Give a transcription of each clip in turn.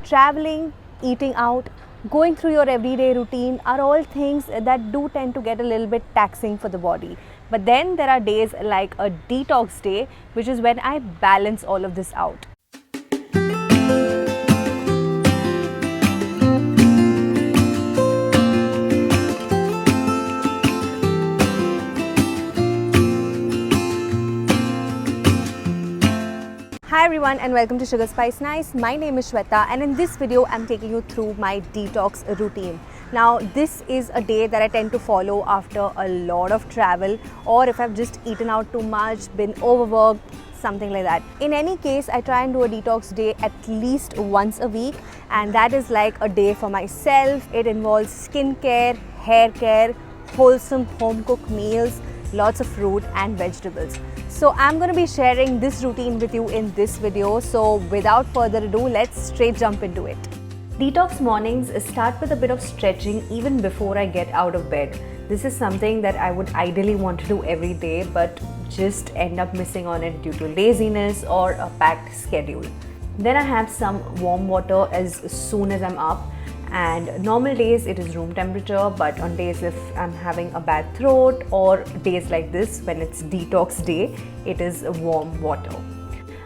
traveling, eating out, going through your everyday routine are all things that do tend to get a little bit taxing for the body. But then there are days like a detox day, which is when I balance all of this out. Hi everyone and welcome to SugarSpiceNice. My name is Shweta and in this video I'm taking you through my detox routine. Now this is a day that I tend to follow after a lot of travel, or if I've just eaten out too much, been overworked, something like that. In any case, I try and do a detox day at least once a week, and that is like a day for myself. It involves skincare, hair care, wholesome home cooked meals, lots of fruit and vegetables. So I'm going to be sharing this routine with you in this video. So without further ado, let's straight jump into it. Detox mornings start with a bit of stretching even before I get out of bed. This is something that I would ideally want to do every day, but just end up missing on it due to laziness or a packed schedule. Then I have some warm water as soon as I'm up. And normal days it is room temperature, but on days if I'm having a bad throat or days like this when it's detox day, it is warm water.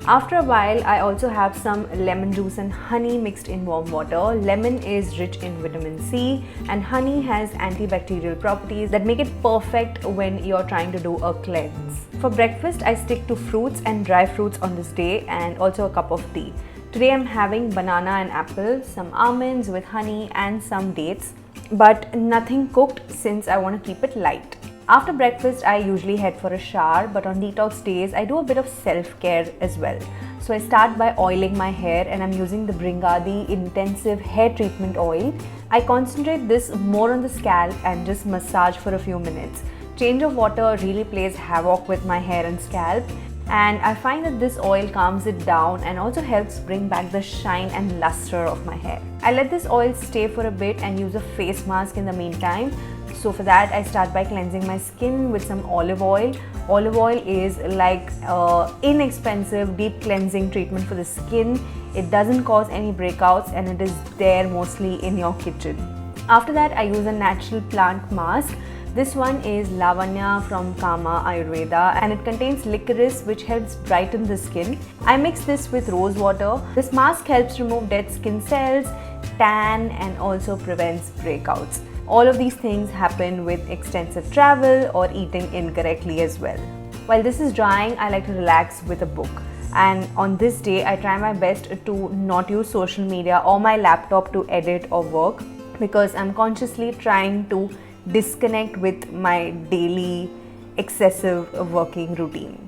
After a while, I also have some lemon juice and honey mixed in warm water. Lemon is rich in vitamin C and honey has antibacterial properties that make it perfect when you're trying to do a cleanse. For breakfast, I stick to fruits and dry fruits on this day and also a cup of tea. Today I'm having banana and apple, some almonds with honey and some dates, but nothing cooked since I want to keep it light. After breakfast, I usually head for a shower, but on detox days, I do a bit of self-care as well. So I start by oiling my hair and I'm using the Bringadi Intensive Hair Treatment Oil. I concentrate this more on the scalp and just massage for a few minutes. Change of water really plays havoc with my hair and scalp. And I find that this oil calms it down and also helps bring back the shine and luster of my hair. I let this oil stay for a bit and use a face mask in the meantime. So for that, I start by cleansing my skin with some olive oil. Olive oil is like inexpensive deep cleansing treatment for the skin. It doesn't cause any breakouts and it is there mostly in your kitchen. After that, I use a natural plant mask. This one is Lavanya from Kama Ayurveda and it contains licorice which helps brighten the skin. I mix this with rose water. This mask helps remove dead skin cells, tan and also prevents breakouts. All of these things happen with extensive travel or eating incorrectly as well. While this is drying, I like to relax with a book. And on this day, I try my best to not use social media or my laptop to edit or work because I'm consciously trying to disconnect with my daily excessive working routine.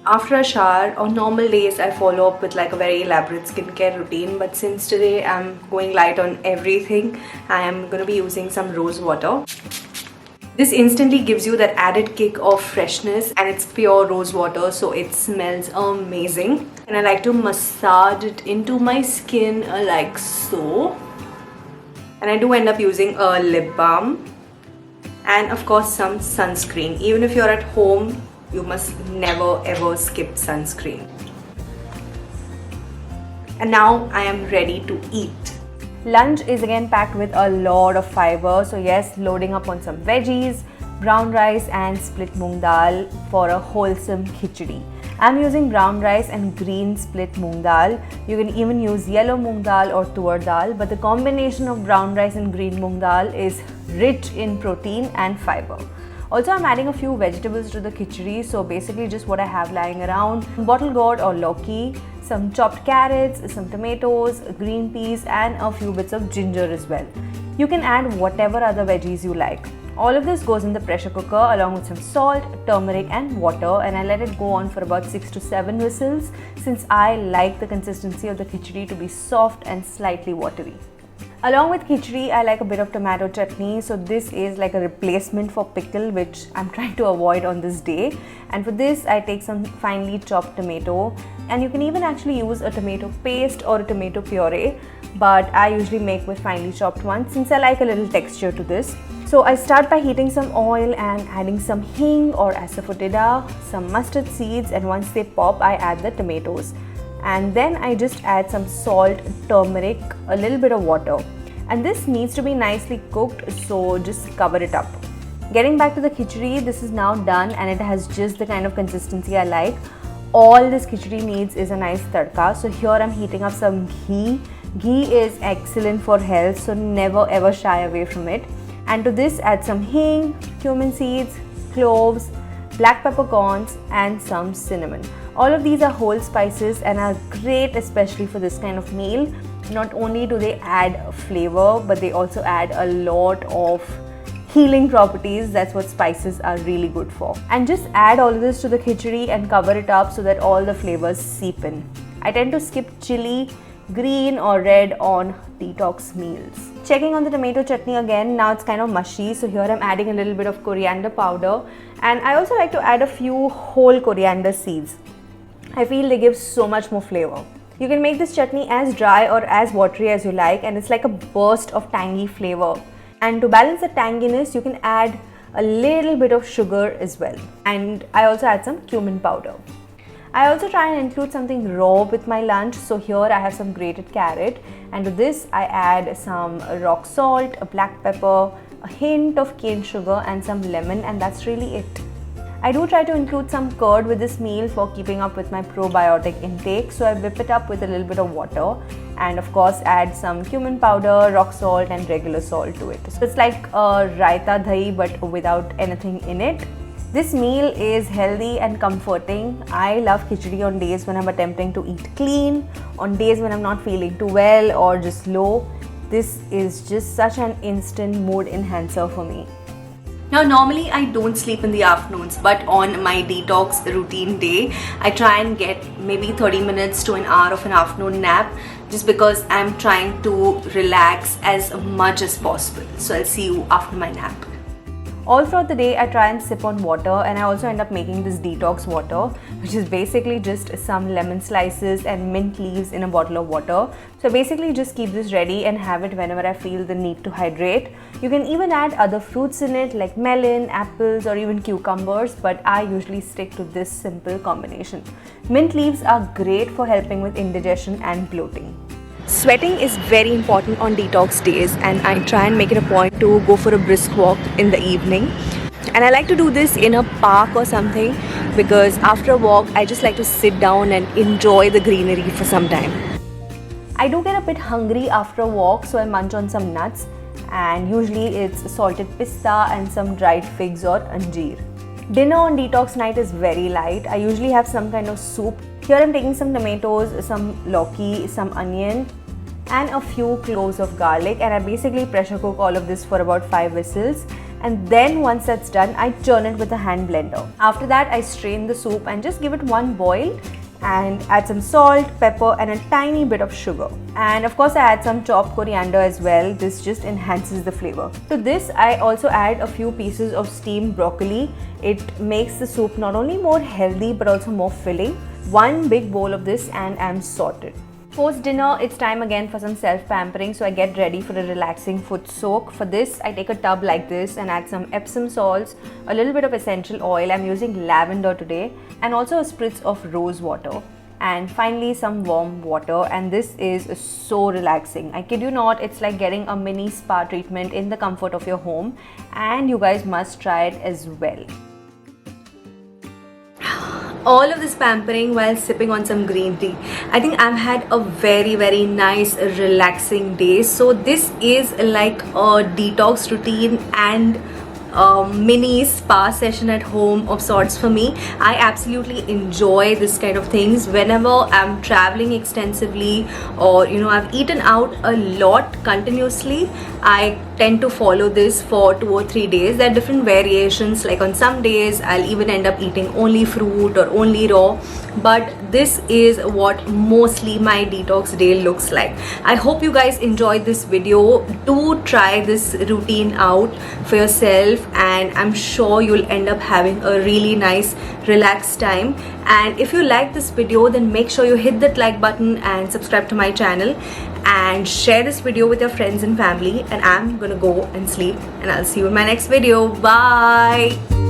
After a shower, on normal days I follow up with like a very elaborate skincare routine, but since today I'm going light on everything, I am going to be using some rose water. This instantly gives you that added kick of freshness and it's pure rose water, so it smells amazing. And I like to massage it into my skin like so. And I do end up using a lip balm. And of course some sunscreen. Even if you're at home, you must never ever skip sunscreen. And now I am ready to eat. Lunch is again packed with a lot of fiber. So yes, loading up on some veggies, brown rice and split moong dal for a wholesome khichdi. I'm using brown rice and green split moong dal. You can even use yellow moong dal or tur dal, but the combination of brown rice and green moong dal is rich in protein and fiber. Also, I'm adding a few vegetables to the khichdi, so basically just what I have lying around: bottle gourd or lauki, some chopped carrots, some tomatoes, green peas and a few bits of ginger as well. You can add whatever other veggies you like. All of this goes in the pressure cooker along with some salt, turmeric and water, and I let it go on for about 6 to 7 whistles since I like the consistency of the khichdi to be soft and slightly watery. Along with khichdi, I like a bit of tomato chutney. So this is like a replacement for pickle, which I'm trying to avoid on this day. And for this, I take some finely chopped tomato, and you can even actually use a tomato paste or a tomato puree, but I usually make with finely chopped ones since I like a little texture to this. So I start by heating some oil and adding some hing or asafoetida, some mustard seeds, and once they pop, I add the tomatoes. and then I just add some salt, turmeric, a little bit of water, and this needs to be nicely cooked, so just cover it up. Getting back to the khichdi, this is now done and it has just the kind of consistency I like. All this khichdi needs is a nice tadka. So here I'm heating up some ghee. Ghee is excellent for health, so never ever shy away from it. And to this add some hing, cumin seeds, cloves, black peppercorns and some cinnamon. All of these are whole spices and are great especially for this kind of meal. Not only do they add flavor, but they also add a lot of healing properties. That's what spices are really good for. And just add all of this to the khichdi and cover it up so that all the flavors seep in. I tend to skip chili, green or red on detox meals. Checking on the tomato chutney again, now it's kind of mushy, so here I'm adding a little bit of coriander powder, and I also like to add a few whole coriander seeds. I feel they give so much more flavor. You can make this chutney as dry or as watery as you like, and it's like a burst of tangy flavor. And to balance the tanginess, you can add a little bit of sugar as well. And I also add some cumin powder. I also try and include something raw with my lunch, so here I have some grated carrot, and to this I add some rock salt, a black pepper, a hint of cane sugar and some lemon, and that's really it. I do try to include some curd with this meal for keeping up with my probiotic intake, so I whip it up with a little bit of water and of course add some cumin powder, rock salt and regular salt to it. So it's like a raita dahi but without anything in it. This meal is healthy and comforting. I love khichdi on days when I'm attempting to eat clean, on days when I'm not feeling too well or just low. This is just such an instant mood enhancer for me. Now normally I don't sleep in the afternoons, but on my detox routine day, I try and get maybe 30 minutes to an hour of an afternoon nap just because I'm trying to relax as much as possible. So I'll see you after my nap. All throughout the day, I try and sip on water, and I also end up making this detox water, which is basically just some lemon slices and mint leaves in a bottle of water. So basically just keep this ready and have it whenever I feel the need to hydrate. You can even add other fruits in it like melon, apples or even cucumbers, but I usually stick to this simple combination. Mint leaves are great for helping with indigestion and bloating. Sweating is very important on detox days, and I try and make it a point to go for a brisk walk in the evening. And I like to do this in a park or something because after a walk I just like to sit down and enjoy the greenery for some time. I do get a bit hungry after a walk, so I munch on some nuts, and usually it's salted pista and some dried figs or anjeer. Dinner on detox night is very light. I usually have some kind of soup. Here I'm taking some tomatoes, some lauki, some onion and a few cloves of garlic, and I basically pressure cook all of this for about 5 whistles, and then once that's done I churn it with a hand blender. After that I strain the soup and just give it one boil and add some salt, pepper and a tiny bit of sugar. And of course I add some chopped coriander as well. This just enhances the flavor. To this I also add a few pieces of steamed broccoli. It makes the soup not only more healthy but also more filling. One big bowl of this and I'm sorted. Post dinner, it's time again for some self-pampering, so I get ready for a relaxing foot soak. For this, I take a tub like this and add some Epsom salts, a little bit of essential oil, I'm using lavender today, and also a spritz of rose water. And finally some warm water, and this is so relaxing. I kid you not, it's like getting a mini spa treatment in the comfort of your home, and you guys must try it as well. All of this pampering while sipping on some green tea. I think I've had a very nice relaxing day. So this is like a detox routine and a mini spa session at home of sorts for me. I absolutely enjoy this kind of things whenever I'm traveling extensively, or I've eaten out a lot continuously. I tend to follow this for 2 or 3 days. There are different variations, like on some days I'll even end up eating only fruit or only raw, but this is what mostly my detox day looks like. I hope you guys enjoyed this video. Do try this routine out for yourself, and I'm sure you'll end up having a really nice relaxed time. And if you like this video, then make sure you hit that like button and subscribe to my channel and share this video with your friends and family. And I'm gonna go and sleep, and I'll see you in my next video. Bye.